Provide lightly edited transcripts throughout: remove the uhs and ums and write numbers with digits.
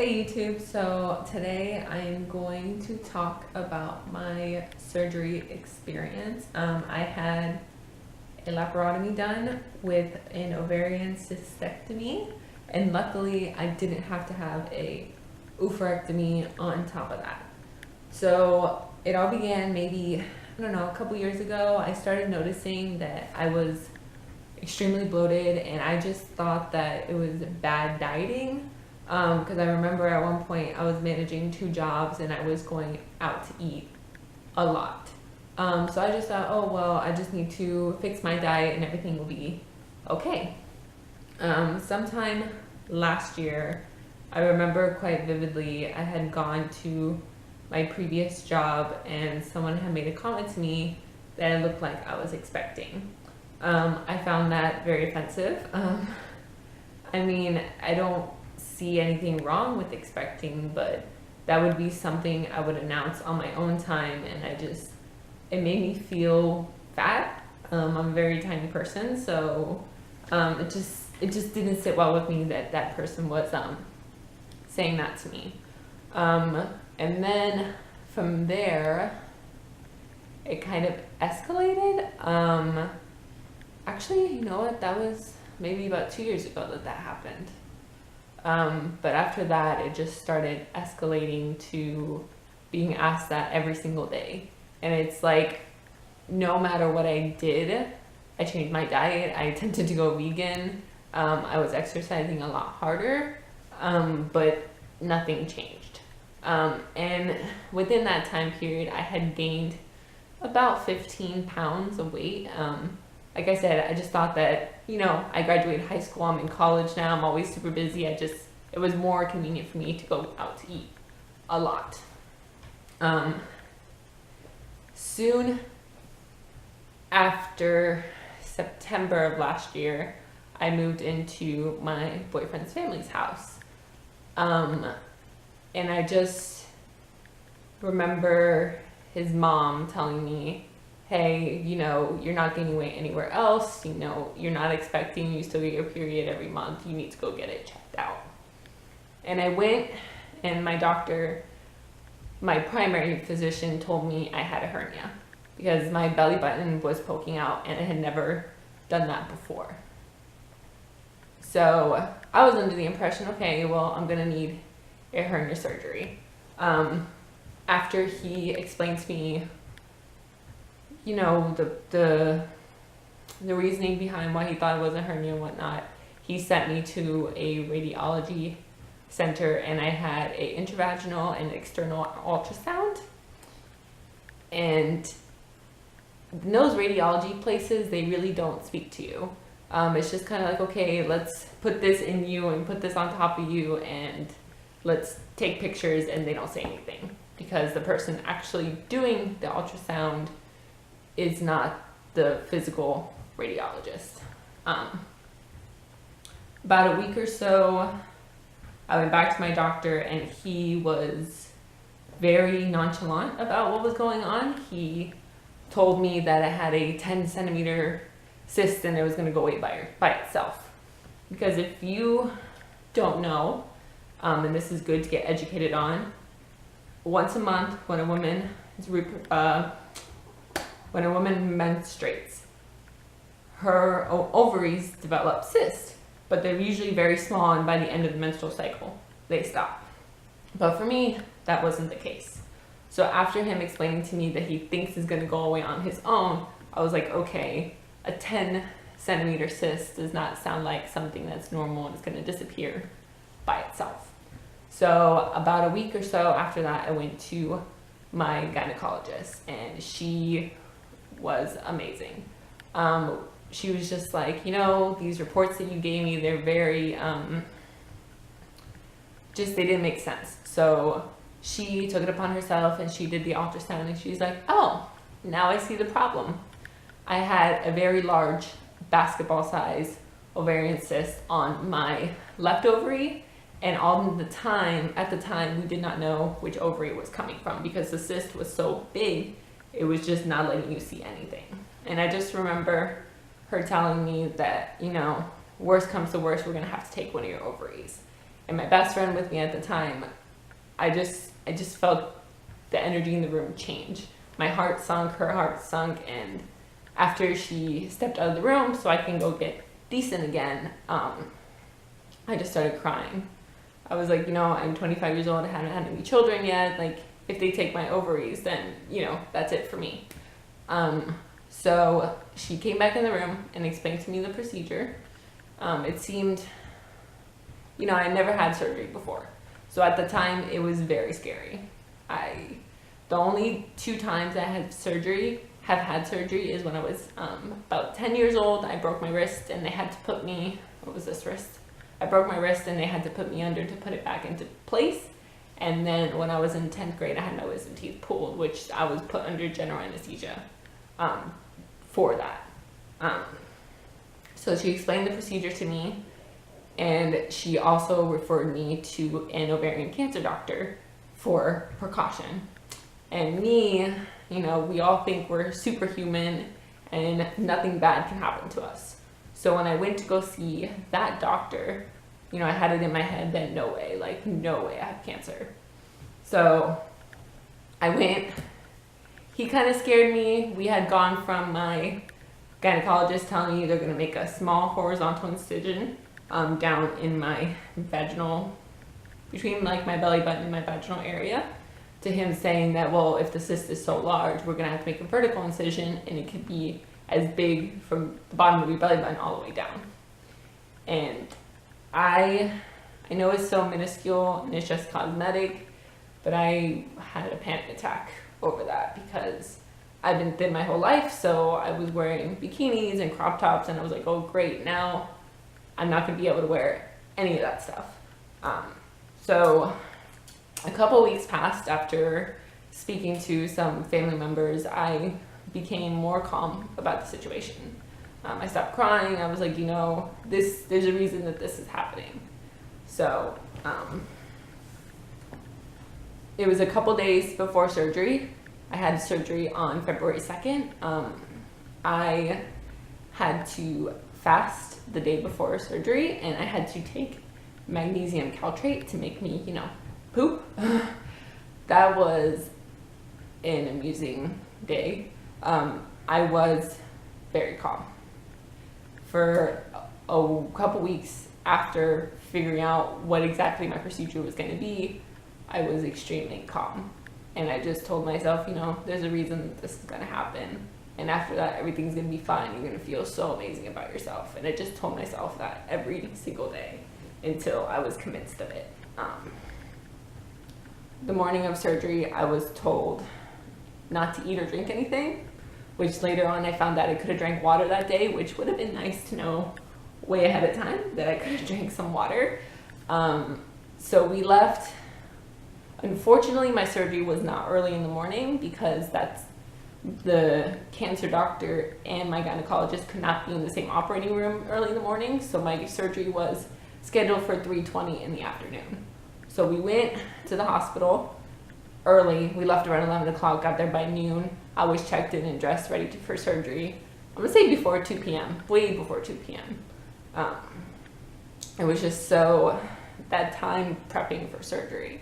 Hey YouTube, so today I'm going to talk about my surgery experience. I had a laparatomy done with an ovarian cystectomy, and luckily I didn't have to have a oophorectomy on top of that. So it all began maybe, I don't know, a couple years ago. I started noticing that I was extremely bloated, and I just thought that it was bad dieting. Because I remember at one point I was managing 2 jobs and I was going out to eat a lot. So I just thought, oh well, I just need to fix my diet and everything will be okay. Sometime last year, I remember quite vividly, I had gone to my previous job and someone had made a comment to me that it looked like I was expecting. I found that very offensive. I mean, I don't see anything wrong with expecting, but that would be something I would announce on my own time, and it made me feel fat. I'm a very tiny person, so it just didn't sit well with me that person was saying that to me. And then from there, it kind of escalated. Actually, you know what? That was maybe about 2 years ago that happened. But after that, it just started escalating to being asked that every single day. And it's like, no matter what I did, I changed my diet. I attempted to go vegan. I was exercising a lot harder, but nothing changed. And within that time period, I had gained about 15 pounds of weight. Like I said, I just thought that, I graduated high school, I'm in college now, I'm always super busy. It was more convenient for me to go out to eat a lot. Soon after September of last year, I moved into my boyfriend's family's house. And I just remember his mom telling me, hey, you're not gaining weight anywhere else, you're not expecting, you still get your period every month, you need to go get it checked out. And I went, and my primary physician told me I had a hernia because my belly button was poking out and I had never done that before. So I was under the impression, okay, well, I'm gonna need a hernia surgery. After he explained to me the reasoning behind why he thought it was a hernia and whatnot, he sent me to a radiology center, and I had a intravaginal and external ultrasound. And in those radiology places, they really don't speak to you. It's just kind of like, okay, let's put this in you and put this on top of you and let's take pictures, and they don't say anything because the person actually doing the ultrasound is not the physical radiologist. About a week or so, I went back to my doctor, and he was very nonchalant about what was going on. He told me that I had a 10 centimeter cyst and it was going to go away by itself. Because if you don't know, and this is good to get educated on, once a month when a woman menstruates, her ovaries develop cysts, but they're usually very small, and by the end of the menstrual cycle, they stop. But for me, that wasn't the case. So after him explaining to me that he thinks is going to go away on his own, I was like, okay, a 10 centimeter cyst does not sound like something that's normal and it's going to disappear by itself. So about a week or so after that, I went to my gynecologist, and she was amazing. She was just like, these reports that you gave me, they're very, they didn't make sense. So she took it upon herself and she did the ultrasound, and she's like, oh, now I see the problem. I had a very large basketball size ovarian cyst on my left ovary, and at the time, we did not know which ovary it was coming from because the cyst was so big, it was just not letting you see anything. And I just remember her telling me that, worst comes to worst, we're going to have to take one of your ovaries. and my best friend with me at the time, I just felt the energy in the room change. My heart sunk, her heart sunk, and after she stepped out of the room so I can go get decent again, I just started crying. I was like, I'm 25 years old, I haven't had any children yet, like, if they take my ovaries, then, that's it for me. So she came back in the room and explained to me the procedure. It seemed, I never had surgery before. So at the time, it was very scary. The only 2 times I have had surgery is when I was about 10 years old. I broke my wrist and they had to put me, what was this wrist? I broke my wrist and they had to put me under to put it back into place. And then when I was in 10th grade, I had my wisdom teeth pulled, which I was put under general anesthesia for that. So she explained the procedure to me, and she also referred me to an ovarian cancer doctor for precaution. And me, we all think we're superhuman and nothing bad can happen to us. So when I went to go see that doctor, I had it in my head that no way I have cancer. So I went. He kind of scared me. We had gone from my gynecologist telling me they're going to make a small horizontal incision down in my vaginal, between like my belly button and my vaginal area, to him saying that, well, if the cyst is so large, we're going to have to make a vertical incision, and it could be as big from the bottom of your belly button all the way down. And I know it's so minuscule and it's just cosmetic, but I had a panic attack over that because I've been thin my whole life, so I was wearing bikinis and crop tops, and I was like, oh great, now I'm not going to be able to wear any of that stuff. So a couple weeks passed after speaking to some family members. I became more calm about the situation. I stopped crying. I was like, there's a reason that this is happening. So it was a couple days before surgery. I had surgery on February 2nd. I had to fast the day before surgery, and I had to take magnesium caltrate to make me, poop. That was an amusing day. I was very calm. For a couple weeks after figuring out what exactly my procedure was going to be, I was extremely calm. And I just told myself, there's a reason that this is going to happen. And after that, everything's going to be fine. You're going to feel so amazing about yourself. And I just told myself that every single day until I was convinced of it. The morning of surgery, I was told not to eat or drink anything, which later on I found out I could have drank water that day, which would have been nice to know way ahead of time that I could have drank some water. So we left. Unfortunately, my surgery was not early in the morning because that's the cancer doctor and my gynecologist could not be in the same operating room early in the morning. So my surgery was scheduled for 3:20 in the afternoon. So we went to the hospital early. We left around 11 o'clock, got there by noon. I was checked in and dressed, ready for surgery. I'm gonna say before 2 p.m., way before 2 p.m. It was just that time prepping for surgery.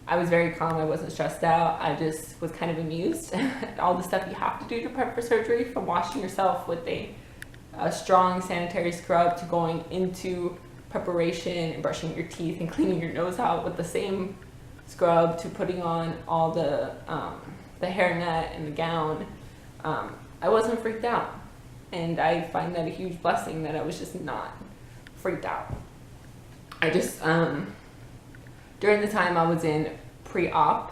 I was very calm. I wasn't stressed out. I just was kind of amused at all the stuff you have to do to prep for surgery, from washing yourself with a strong sanitary scrub to going into preparation and brushing your teeth and cleaning your nose out with the same scrub to putting on all the hairnet and the gown. I wasn't freaked out, and I find that a huge blessing that I was just not freaked out. I just during the time I was in pre-op,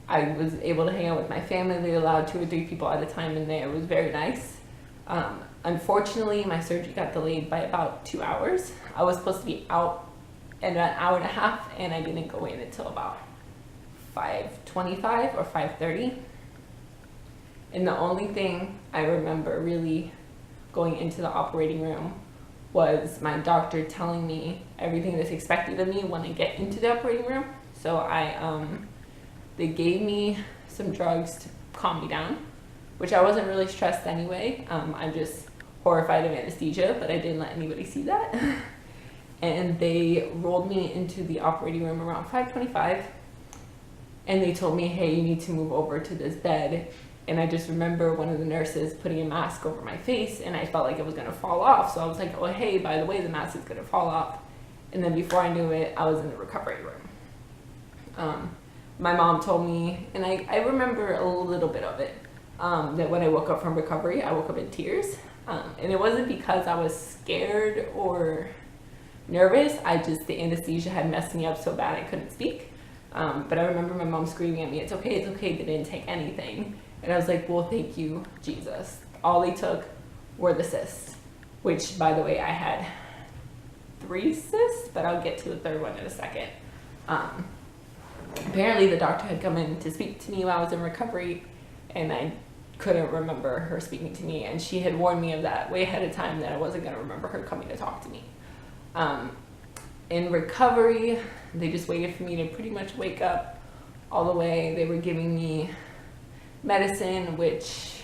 I was able to hang out with my family. They allowed 2 or 3 people at a time in there. It was very nice. Unfortunately, my surgery got delayed by about 2 hours. I was supposed to be out in an hour and a half, and I didn't go in until about 5:25 or 5:30. And the only thing I remember really going into the operating room was my doctor telling me everything that's expected of me when I get into the operating room. So they gave me some drugs to calm me down, which I wasn't really stressed anyway. I'm just horrified of anesthesia, but I didn't let anybody see that. and they rolled me into the operating room around 5:25, and they told me, hey, you need to move over to this bed. And I just remember one of the nurses putting a mask over my face, and I felt like it was gonna fall off. So I was like, oh, hey, by the way, the mask is gonna fall off. And then before I knew it, I was in the recovery room. My mom told me, and I remember a little bit of it, that when I woke up from recovery, I woke up in tears. And it wasn't because I was scared or nervous. The anesthesia had messed me up so bad I couldn't speak. But I remember my mom screaming at me, it's okay, they didn't take anything. And I was like, well, thank you, Jesus. All they took were the cysts, which, by the way, I had 3 cysts, but I'll get to the third one in a second. Apparently the doctor had come in to speak to me while I was in recovery, and I couldn't remember her speaking to me, and she had warned me of that way ahead of time, that I wasn't going to remember her coming to talk to me. In recovery, they just waited for me to pretty much wake up all the way. They were giving me medicine, which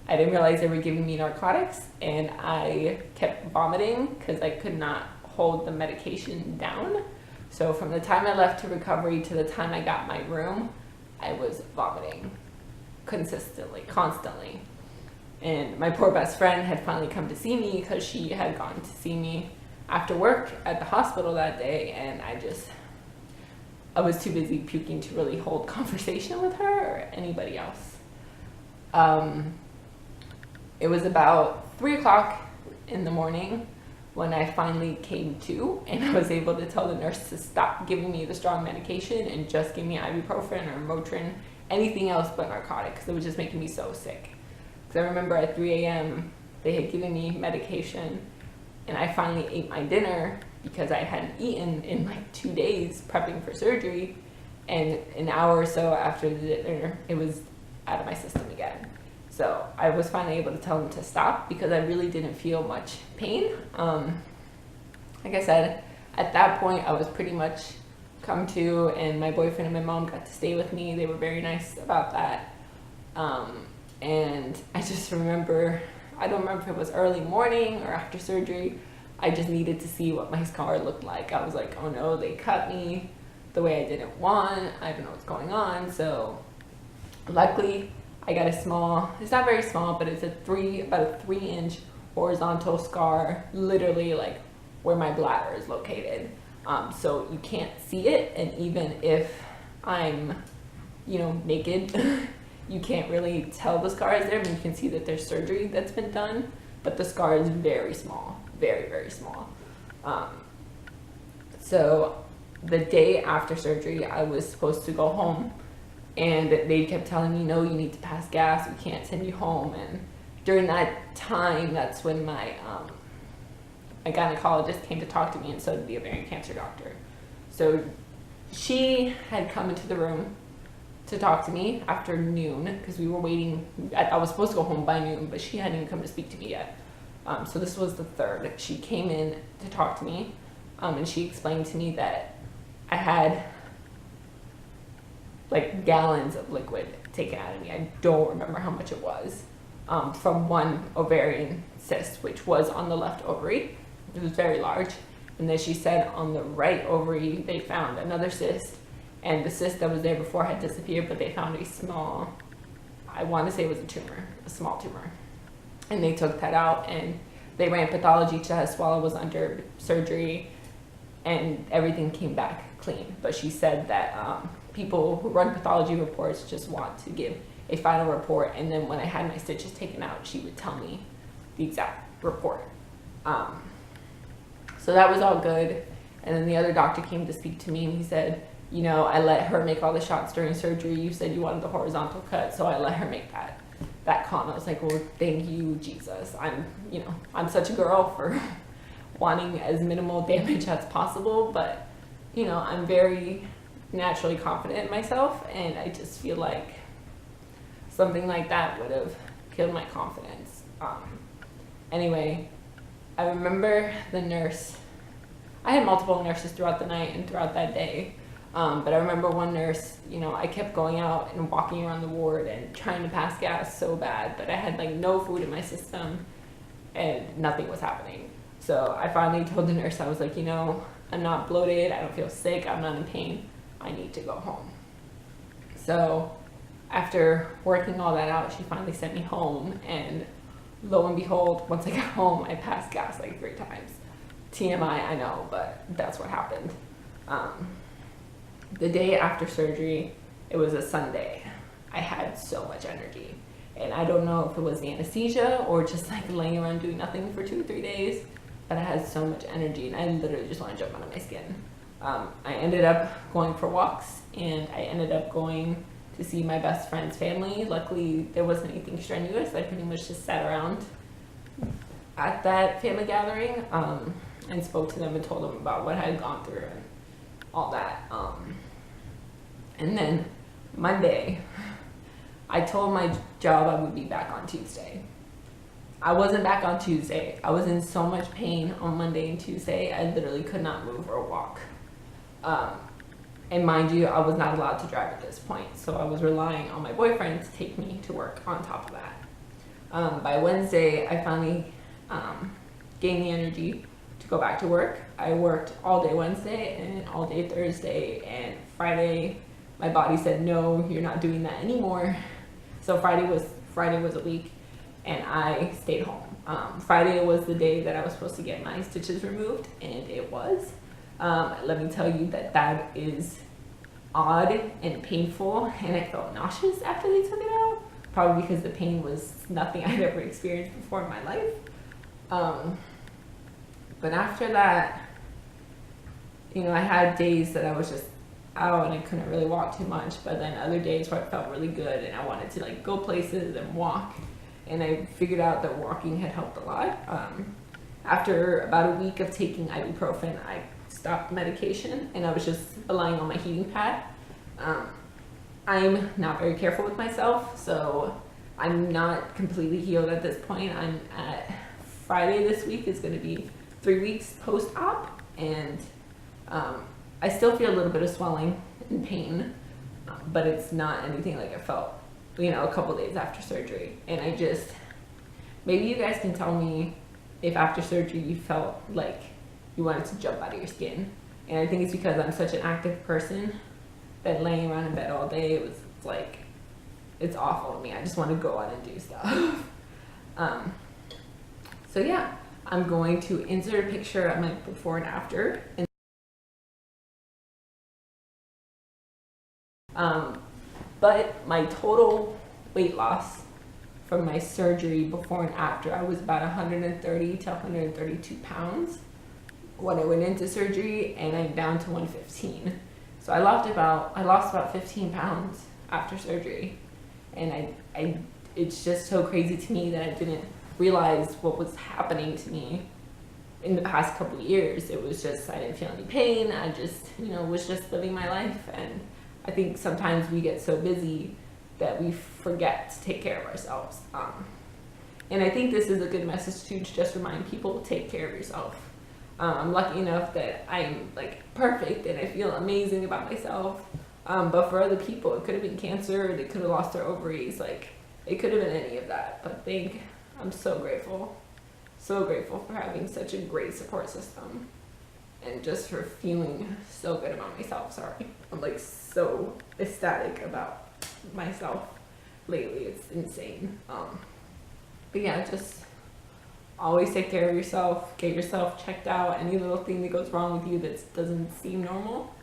I didn't realize they were giving me narcotics, and I kept vomiting because I could not hold the medication down. So from the time I left to recovery to the time I got my room, I was vomiting constantly. And my poor best friend had finally come to see me because she had gone to see me after work at the hospital that day, and I was too busy puking to really hold conversation with her or anybody else. It was about 3 o'clock in the morning when I finally came to, and I was able to tell the nurse to stop giving me the strong medication and just give me ibuprofen or Motrin, anything else but narcotics, because it was just making me so sick. Because I remember at 3 a.m. they had given me medication, and I finally ate my dinner because I hadn't eaten in like 2 days prepping for surgery, and an hour or so after the dinner, it was out of my system again. So I was finally able to tell them to stop because I really didn't feel much pain. Like I said, at that point I was pretty much come to, and my boyfriend and my mom got to stay with me. They were very nice about that. And I just remember, I don't remember if it was early morning or after surgery, I just needed to see what my scar looked like. I was like, oh no, they cut me the way I didn't want. I don't know what's going on. So luckily I got a small, it's not very small, but it's about a 3-inch horizontal scar, literally like where my bladder is located. So you can't see it, and even if I'm, naked, you can't really tell the scar is there. I mean, you can see that there's surgery that's been done, but the scar is very small, very, very small. So the day after surgery, I was supposed to go home, and they kept telling me, no, you need to pass gas, we can't send you home. And during that time, that's when my gynecologist came to talk to me, and so did the ovarian cancer doctor. So she had come into the room to talk to me after noon, because we were waiting. I was supposed to go home by noon, but she hadn't even come to speak to me yet. So this was the third. She came in to talk to me, and she explained to me that I had like gallons of liquid taken out of me. I don't remember how much it was, from one ovarian cyst, which was on the left ovary. It was very large. And then she said on the right ovary, they found another cyst, and the cyst that was there before had disappeared, but they found a small, I want to say it was a small tumor. And they took that out, and they ran pathology tests while I was under surgery, and everything came back clean. But she said that people who run pathology reports just want to give a final report, and then when I had my stitches taken out, she would tell me the exact report. So that was all good. And then the other doctor came to speak to me, and he said, I let her make all the shots during surgery. You said you wanted the horizontal cut, so I let her make that call. And I was like, well, thank you, Jesus. I'm such a girl for wanting as minimal damage as possible, but I'm very naturally confident in myself, and I just feel like something like that would have killed my confidence. Anyway, I remember the nurse. I had multiple nurses throughout the night and throughout that day, but I remember one nurse, I kept going out and walking around the ward and trying to pass gas so bad, but I had like no food in my system and nothing was happening. So I finally told the nurse, I was like, you know, I'm not bloated, I don't feel sick, I'm not in pain, I need to go home. So after working all that out, she finally sent me home, and lo and behold, once I got home, I passed gas like 3 times. TMI, I know, but that's what happened. The day after surgery, it was a Sunday. I had so much energy, and I don't know if it was the anesthesia or just like laying around doing nothing for 2 or 3 days, but I had so much energy, and I literally just want to jump out of my skin. I ended up going for walks, and I ended up going to see my best friend's family. Luckily, there wasn't anything strenuous. I pretty much just sat around at that family gathering and spoke to them and told them about what I had gone through and all that. And then Monday, I told my job I would be back on Tuesday. I wasn't back on Tuesday. I was in so much pain on Monday and Tuesday, I literally could not move or walk. And mind you, I was not allowed to drive at this point, so I was relying on my boyfriend to take me to work on top of that. By Wednesday, I finally gained the energy to go back to work. I worked all day Wednesday and all day Thursday, and Friday, my body said, no, you're not doing that anymore. So Friday was a week, and I stayed home. Friday was the day that I was supposed to get my stitches removed, and it was. Let me tell you that is odd and painful, and I felt nauseous after they took it out, probably because the pain was nothing I'd ever experienced before in my life. But after that, you know, I had days that I was just out and I couldn't really walk too much, but then other days where I felt really good and I wanted to like go places and walk, and I figured out that walking had helped a lot. After about a week of taking ibuprofen, I stopped medication and I was just relying on my heating pad. I'm not very careful with myself, so I'm not completely healed at this point. I'm at Friday this week is going to be 3 weeks post-op, and I still feel a little bit of swelling and pain, but it's not anything like I felt, you know, a couple days after surgery. And I just, maybe you guys can tell me if after surgery you felt like you wanted to jump out of your skin. And I think it's because I'm such an active person that laying around in bed all day, it's like, it's awful to me. I just want to go out and do stuff. So yeah, I'm going to insert a picture of my before and after. But my total weight loss from my surgery before and after, I was about 130 to 132 pounds when I went into surgery, and I'm down to 115. So I lost about 15 pounds after surgery, and it's just so crazy to me that I didn't realize what was happening to me in the past couple of years. It was just, I didn't feel any pain. I just, you know, was just living my life. And I think sometimes we get so busy that we forget to take care of ourselves. And I think this is a good message to just remind people, take care of yourself. I'm lucky enough that I'm like perfect and I feel amazing about myself. But for other people, it could have been cancer, they could have lost their ovaries, like it could have been any of that. But I'm so grateful for having such a great support system, and just for feeling so good about myself. Sorry, I'm like so ecstatic about myself lately. It's insane. But yeah, just always take care of yourself. Get yourself checked out. Any little thing that goes wrong with you that doesn't seem normal,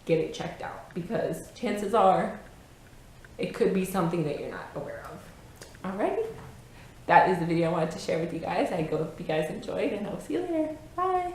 get it checked out, because chances are it could be something that you're not aware of. Alrighty, that is the video I wanted to share with you guys. I hope you guys enjoyed, and I'll see you later. Bye.